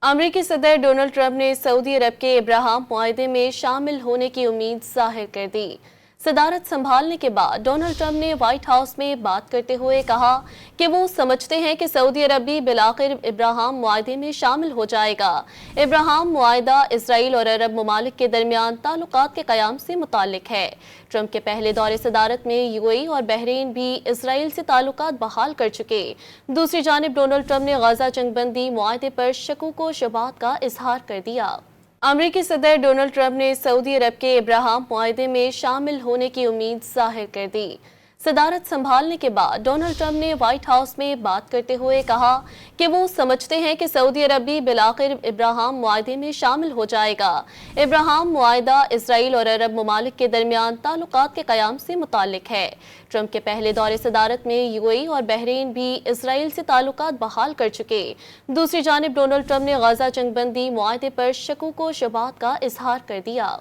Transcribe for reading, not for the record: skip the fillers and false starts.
अमरीकी सदर Donald Trump ने सऊदी अरब के इब्राहिम मुआहदे में शामिल होने की उम्मीद जाहिर कर दी। सदारत संभालने के बाद डोनाल्ड ट्रंप ने व्हाइट हाउस में बात करते हुए कहा कि वो समझते हैं कि सऊदी अरब भी बिलाखिर इब्राहिम मुआहदे में शामिल हो जाएगा। इब्राहिम मुआहदा इसराइल और अरब ममालिक के दरमियान ताल्लुकात के क़याम से मुताल्लिक है। ट्रंप के पहले दौरे सदारत में यूएई और बहरीन भी इसराइल से ताल्लुकात बहाल कर चुके। दूसरी जानिब डोनाल्ड ट्रंप ने गजा जंगबंदी मुआहदे पर शकूक व शुबहात का इजहार कर दिया। अमरीकी सदर डोनाल्ड ट्रंप ने सऊदी अरब के इब्राहिम मुआहदे में शामिल होने की उम्मीद जाहिर कर दी। सदारत संभालने के बाद डोनाल्ड ट्रंप ने व्हाइट हाउस में बात करते हुए कहा कि वो समझते हैं कि सऊदी अरब भी बिलाखिर इब्राहिम मुआहदे में शामिल हो जाएगा। इब्राहिम मुआहदा इसराइल और अरब ममालिक के दरमियान ताल्लुकात के क़याम से मुताल्लिक है। ट्रंप के पहले दौरे सदारत में यूएई और बहरीन भी इसराइल से ताल्लुकात बहाल कर चुके। दूसरी जानिब डोनाल्ड ट्रंप ने गजा जंगबंदी मुआहदे पर शकूक व शुबहात का इजहार कर दिया।